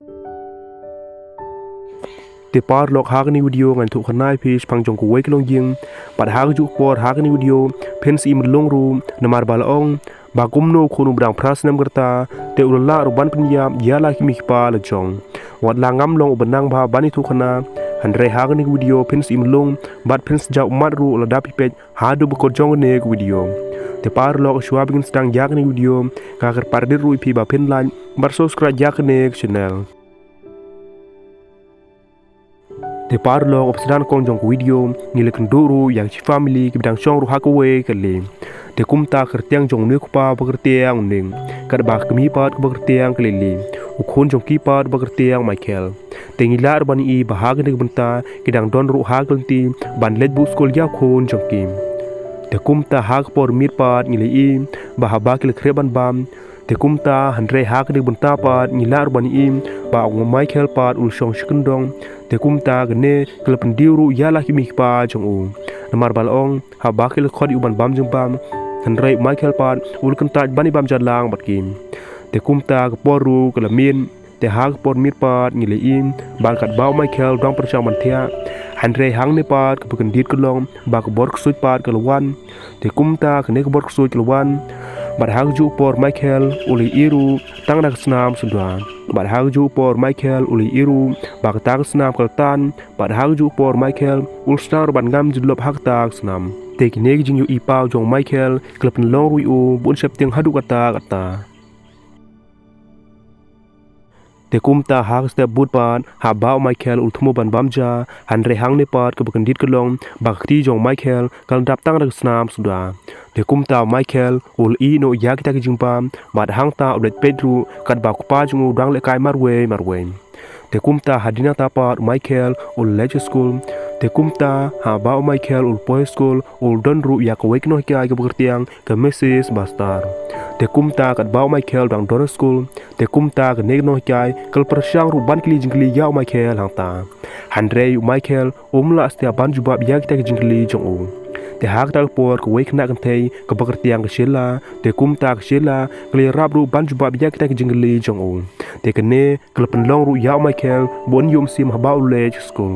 Te par lok hak ni video ngan tu khanai page pang jong kuwai kelong jing pad hak ju por hak ni video pens im long ru namar balong ba kumno khunu brang pras nam karta te ulala ruban Pynïap iala kmie pa la jong wat la ngam long benang ba bani tu khana handre hak ni video pens im long bat pens jau mat ru la dapi page hadu bukor jong ne video te par lok shwa begin stang yak ni video ka kar pardir ru pi ba pen lan bar subscribe yak ne channel te par lok obsedan kong jong video ngile kenduru yang chi family ki bidang chong ru hakawe kale te kumta kertiang jong ne kupa bakertiang ning kad ba kmie pat bakertiang kale u khun jong ki pat bakertiang Michael te ngilar bani i bahag ne benta kidang don ru hak lenti ban let bu skol ya khun jong kim te kumta hak por mir pat ngile i bahaba kil khreban bam te kumta handre hak ne benta pat ngilar bani i ba ong Michael pat ul shong shikendong te kumta gane kelpen diuru iala kmie pa jong u namar balong ha bakil khodi uban bam jong bam handre Michael pat ul kentaj bani bam jalang batkim te kumta poru kelamin te hak por mir pat ngile im bal kat bau Michael dong perchang manthia handre hang ne pat kebuken dit kelong ba ke bor ksut pat kelwan te kumta kene ke bor ksut kelwan bar hak ju por Michael uli iru tang dak snam sudwan bar hak ju por Michael uli iru ba tang snam kaltan bar hak ju por Michael ul star ban ngam julop hak tak snam te kine jing yu ipau jong Michael klepen long ru u bun sep ting hadu kata te kumta hak step but pat ha bau Michael ul thumo ban bamja handre hang ne pat kebuken dit kelong ba ti jong Michael kal dap tang dak snam sudwa te kumta Michael ul i no yak ta jingpam bad hang ta update pedru kat ba kupa jungu dang le kai marwe te kumta hadina ta pat Michael ul lech school te kumta ha ba Michael ul boy school ul don ru yak wek no kai ke bekertiang ke message bastar te kumta kat ba Michael dang don school te kumta ke ne no kai kal persyang ru ban kli jingli ya Michael hang ta handre Michael umla stia ban juba yak ta jingli jong u te hak tak por ko wek na kan thei ko bakertiang ke shela te kumta ke shela kli rab ru ban juba yak ta jingli jong u te kene kelpen long ru ya Michael bon yum sim haba lech school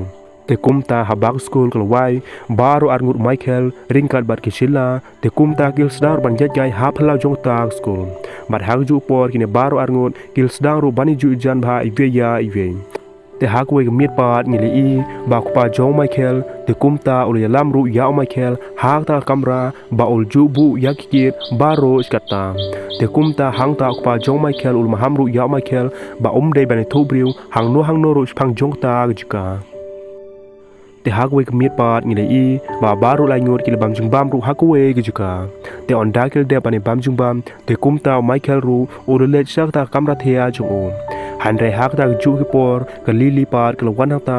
te kumta habak school kelwai baru arngut Michael ringkat bat ke shela te kumta kil sedar ban jai hapla jong tak school bat hak ju por kine baru arngut kil sedang ru bani ju jan bha ive te hak we mit pat ngili i ba kupa jong Michael te kumta ul yalam ru ya Michael hak ta kamera ba ul ju bu yakit baro skata te kumta hang ta kupa jong Michael ul maham ru ya Michael ba de ban thubriu hang no ru phang jong ta jika te hak we mit pat ngili i ba baru lai ngot kil bam jung bam ru hak we jika te on dakil de ban bam jung bam te kumta Michael ru ul le sak ta kamera thea jong handre hak ta ju ki por ka lili par ka wan ta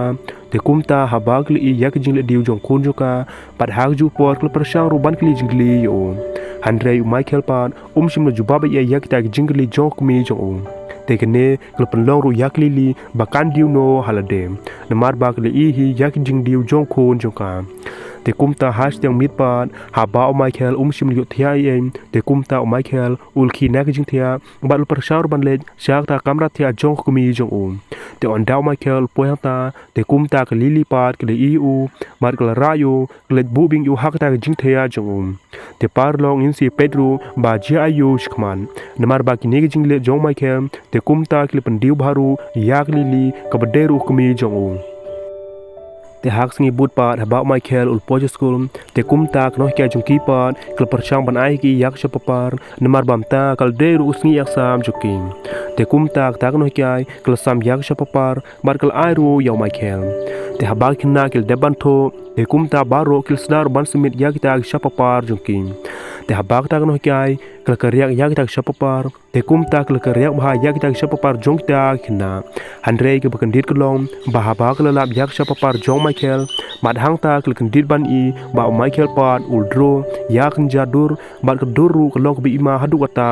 te kumta habak li yak jing le diu jong khun joka pat hak ju por ka persang ru ban kli jingli yo handre Michael pat sim le juba ba yak ta jingli jong kmie jong te kene ka penlong ru yak lili bakan diu no haladem namar ba ka li hi yak jing diu jong khun joka te kumta hash yang mit pat ha ba Michael sim le thia yen te kumta Michael ul khi na jing thia ba persang ban le sak ta kamra thia jong kmie jong te on daw Michael poyata te kumta ka lili pat ka li u mar ka rayo le bubing yu hak ta jing thea jong te par long in si pedro ba ji ayu shkman namar ba ki ne jing le jong Michael te kumta ki pen diu baru yak lili ka baderu kmie jong te hak singi but pat haba Michael ul poje school te kumta knoh kya jung ki pat kal perchang ban ai ki yak chapapar namar bamta kal deru usngi yak sam juking te kumta ta knoh kya kal sam yak chapapar bar kal ai ru yaw Michael te haba kinna kil deban tho te kumta baro kil sdar ban simit yak ta chapapar juking te haba ta knoh kya kal karyak yak ta chapapar te kumta kal karyak bha yak ta chapapar jong ta kinna handre ke bakandit kelong bah ba kal lab yak chapapar jong Michael mat hang ta kal kandit ban i ba Michael pat uldro yak jadur bat keduru kelong bi ima hadu kata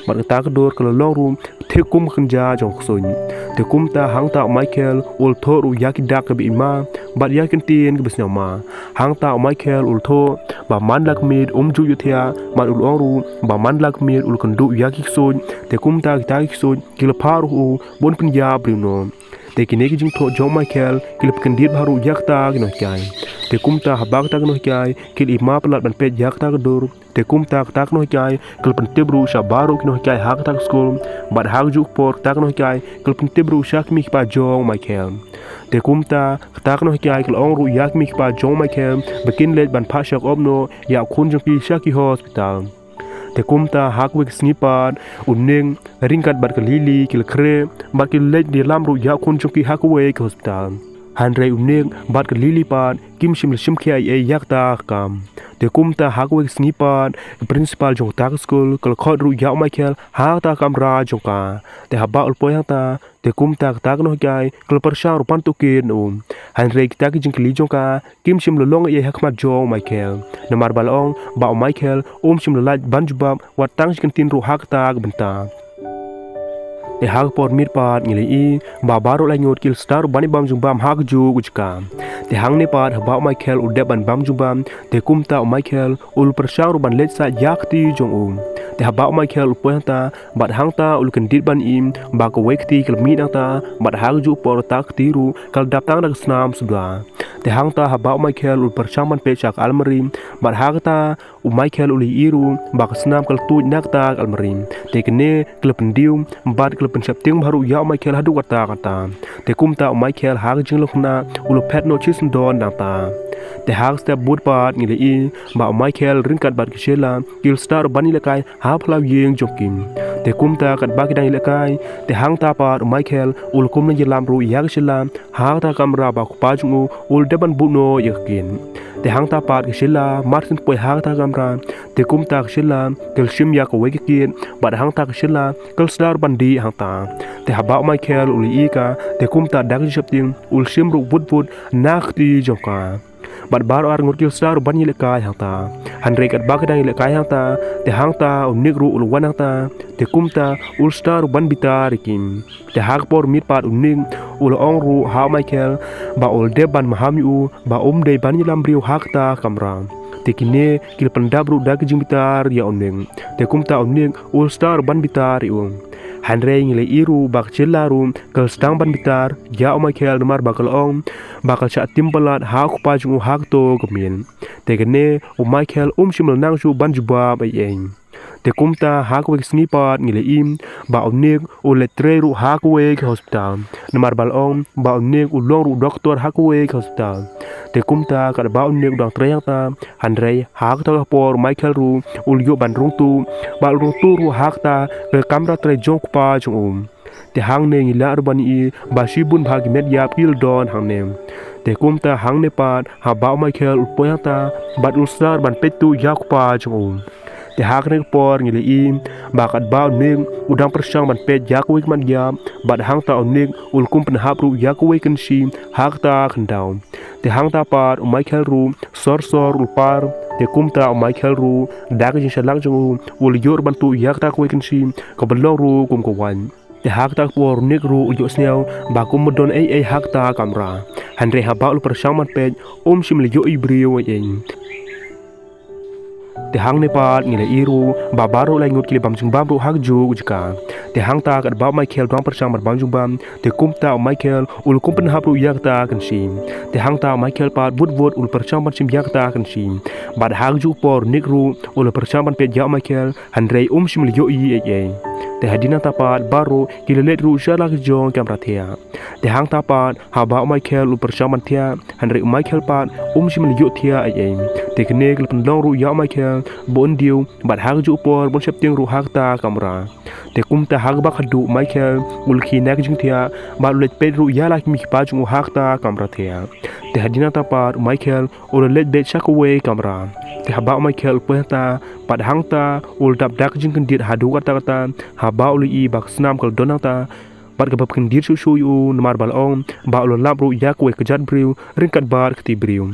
bat kata kedur kelong rum thekum khanja jong khsoin te kumta hang ta Michael ul thoru yak dak bi ima bat yakin tin ke besnyama hang ta Michael ul tho ba man lak mit ju yuthia mat ul oru ba man lak mit ul kandu yak so kisut te kumta kita kisut kila paru bon Pynïap Bruno te kini kijing to John Michael kila kendit baru yakta kino kai te kumta habak ta kino kai kil ima pelat ban pet yakta kedur te kumta ta kino kai kil pentibru shabaru kino kai hak ta skul bad hak juk por ta kino kai kil pentibru shak mi pa John Michael te kumta ta kino kai kil ong ru yak mi pa John Michael bekin let ban pa shak obno ya khun jong pi shaki hospital te kumta hak wek snipat uning ringkat bat kelili kil kre bat kil lej di lam ru ya khun chungki hak wek hospital hanrei uning bat kelili pat kim shim shim khia ai yakta kam te kumta hak wek snipat principal jong tak school kal khod ru ya Michael hak ta kam ra jongka te haba ulpoy ta te kumta tak no kai kal persang rupan tukin hanrei kita ki jing kli jongka kim shim lolong ai hak mat jong Michael namar balong ba Michael shim lolaj banjubab watang skentin ru hak ta benta te hak por mir pat ngilei ba baro la nyot kil star bani bam jumbam hak ju gujka te hang ne pat ba Michael udeban bam jumbam te kumta Michael ul persang ru ban let sa yakti jong te haba Michael upoyanta bat hangta ul kendit ban im ba ko wekti kil mi ta bat hak ju por tak tiru kal daptang dak snam suda te hangta haba Michael ul persang ban pechak almarim bat hakta Michael uli iru ba snam kal tu nakta almarim te kene kil pendium bat kil pensapting baru ya Michael hadu kata te kumta Michael hak jing lokna ul pet no chis don ta te hak step bud pat ngilei ba Michael ringkat bat kishela kil star bani lekai ha phlau yeng jokim te kumta kat ba kidang lekai te hang ta pat Michael ul kum ne lam ru yak shela ha ta kamra ba pa jungu ul deban buno yakin te hang ta pat kishela martin poi ha ta kamra te kumta kishela kil shim yak wekikin bat hang ta kishela kil star bandi hang ta te haba Michael ul ika te kumta dak shapting ul shim ru bud nakti jongka bat bar ar ngurkil star ban yile kai hangta hanrei kat ba kadang yile kai hangta te hangta unik ru ul wan hangta te kumta ul star ban bitar kim te hak por mit pat uning ul ong ru ha Michael ba ul de ban mahami u ba de ban yilam briu hakta kamra te kine kil pendab ru dak jing bitar ya uning te kumta uning ul star ban bitar hanrei ngile iru bak celaru kal stang ban bitar ya Michael nomar bakal ong bakal cha timbalat ha ku pa jungu hak to kmien te kene Michael shimel nang chu ban juba ba yeng te kumta hak wek snipat ngile im ba onek letre ru hak wek hospital nomar bal ong ba onek long ru doktor hak wek hospital te kumta kad ba onek dang treyang ta hanrei hak ta por Michael ru yo ban rung tu ba rung tu ru hak ta ke kamra tre jong pa chung te hang ne ngila urban i ba shibun bhag met ya pil don hang ne te kumta hang ne pat ha ba Michael upoyata bat ulsar ban petu yak pa chung te hak ne por ngile im ba kat ba ning udang persang ban pet yak wek man ya bat hang ta onik ul kum pen hap ru yak wek kan shi hak ta khandau te hang ta par Michael ru sor ul par te kumta Michael ru dak jin shalang jung ul yor ban tu yak ta wek kan shi ko belong ru kum ko wan te hak ta por nik ru yo sneu ba kum don ai hak ta kamra hanre haba ul persang man pet shim le yo ibriu yen te hang ne pat ngile iru ba baro lai ngut kili bam chung bam ru hak ju ujka te hang ta kat ba Michael dong persang mar bam chung bam te kumta Michael ul kumpen hap ru yak ta kan sim te hang ta Michael pat bud ul persang ban sim yak ta kan sim bad hak ju por nik ru ul persang ban pet ya Michael hanrei shim le yo i te hadina ta pat baro kili let ru shala jong kam rathia te hang ta pat ha ba Michael ul persang ban thia hanrei Michael pat shim le yo thia te kene kil pendong ru ya Michael bon diu bat hak ju por bon septing ru hak ta kamra te kumta hak ba khadu Michael ul khinak jing thia ba let pe ru ya lak mi pa jung hak ta kamra thia te hadina ta par Michael ul let be shakwe kamra te haba Michael peta pat hang ta ul dap dak jing kan dit hadu kata haba ul i bak snam kal donata bat gabab kan dir su yu namar bal ong ba ul lab ru yak we kejat briu ringkat bar kti briu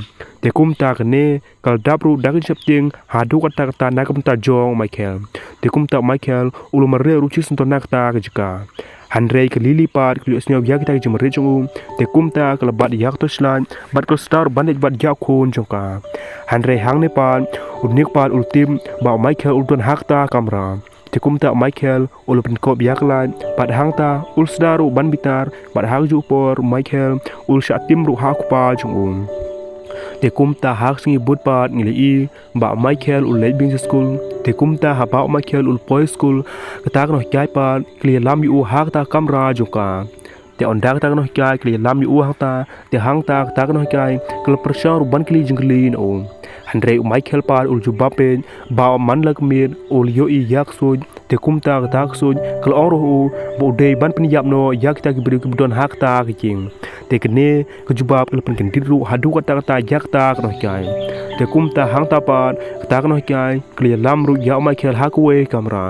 te kumta kene kal dabru dak septing hadu kata nakam ta jong Michael te kumta Michael ul marre ru chis to nakta kejka hanrei kelili pat klius nyau yak ta jemre jong te kumta kal bat yak to slan bat ko star banet bat yak khun jongka hanrei hang ne pat unik pat ultim ba Michael ul don hakta kamra te kumta Michael ul penkop yak lain bat hangta ul sedaru ban bitar bat haju por Michael ul syatim ru hakupa jung te kumta hak singi but pat ngili i ba Michael ul late bing school te kumta ha ba Michael ul boy school kata no jai pat clear lam yu hak ta kamra juka te ondak ta no jai clear lam yu hak ta te hang ta no jai kal persang ru ban kli jingli no Andre Michael par ul jubapen ba man lak mir ul yo i yak suj te kumta tak suj kal oro bo de ban Pynïap no yak ta gibri kubdon hak ta king te kene kejubab kal pen kendiru hadu kata yak ta no jai te kumta hang ta par ta no jai kli lam ru ya Michael hakwe kamera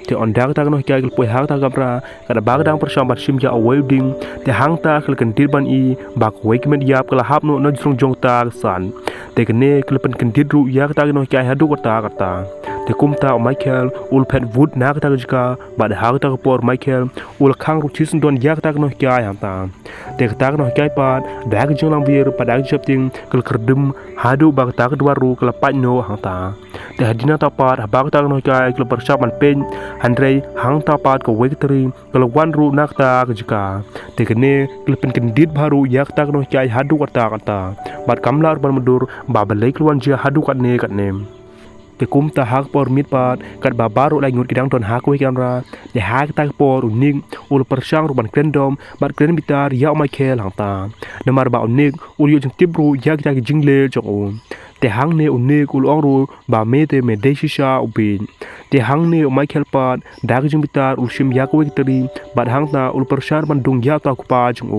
te ondak ta no jai kal poi hak ta kamera kada bagdang persam bat sim ya wedding te hang ta kal kendir ban i bak wake med yap kal hap no jong jong ta san te kene kal pen kendir ru yak ta no jai hadu kata te kumta Michael ul pet wood nak ta jika bad hak ta por Michael ul khang ru chisen don yak ta no jai ham ta te ta no jai pat bag jong lang bir padak japting kal kerdum hadu bag ta dua ru kal pat no ham ta te hadina ta pat bag ta no jai kal persap man pen Andre hang ta pat ko victory kal wan ru nak ta jika te kene kal pen kendit baru yak ta no jai hadu kata bad kamlar ban mudur ba balai keluan je hadu kat nem te kumta hak por mit pat kat babaru lai ngut kidang ton hak we kamera de hak ta por uning ul persang ruban krendom bat kren bitar ya Michael hang ta namar ba unik ul yo jing tibru yak ta jingle jong te hang ne unik ul oru ba mete me de shisha ubin te hang ne Michael pat dag jing bitar ul shim yak we teri bat hang ta ul persar ban dung ya ta kupa jong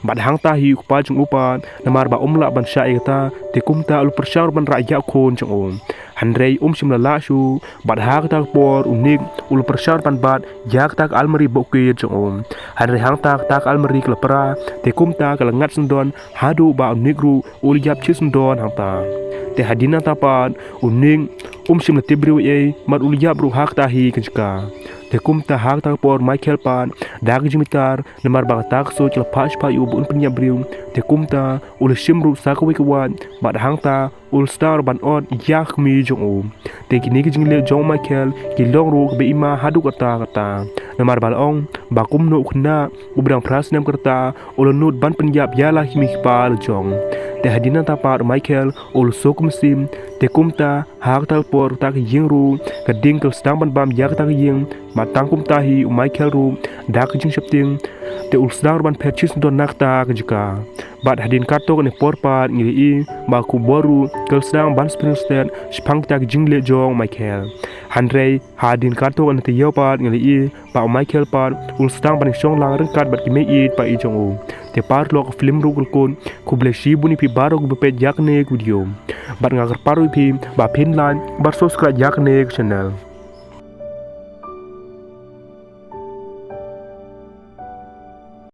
bat hang ta hi kupa jong upat namar ba umla ban sha ta te kumta ul persar ban ra ya khon jong Andre sim lala su bat hak tak por unik ul persar pan bat yak tak almari bokir jong Andre hang tak almari klepra te kumta kalangat sendon hadu ba unik ru ul yap chis sendon hang ta te hadina tapat unik sim la tibru e mat ul yap ru hak ta hi kenjka te kumta hak tak por Michael pan dag jimitar namar ba tak so chla pas pa yu bun Pynïap briu te kumta ul sim ru sakwe kwan bat hang ta ul star ban od yak mi jong te kini ki jingle jong Michael ki long ru be ima hadu kata namar balong ba kum no khna ubrang pras nem karta ul nut ban Pynïap iala himi pal jong te hadina tapat Michael ul sokum sim te kumta hak tal por tak yingru kading kal stang ban bam yak tak ying matang kumta hi Michael ru dak jing shapting te ul sdang ban purchase don nakta jika bat hadin kato ne porpat ngiri i ba ku boru kal stang ban spring stand spang tak jingle jong Michael Andre hadin kato ne te yopat ngiri i ba Michael pat ul stang ban shong lang rengkat bat ki me i pa i jong te par lok film ru kon ku bleshi buni pi baro ku pet yak ne video bat ngagar paru pi ba pin line bar subscribe yak ne channel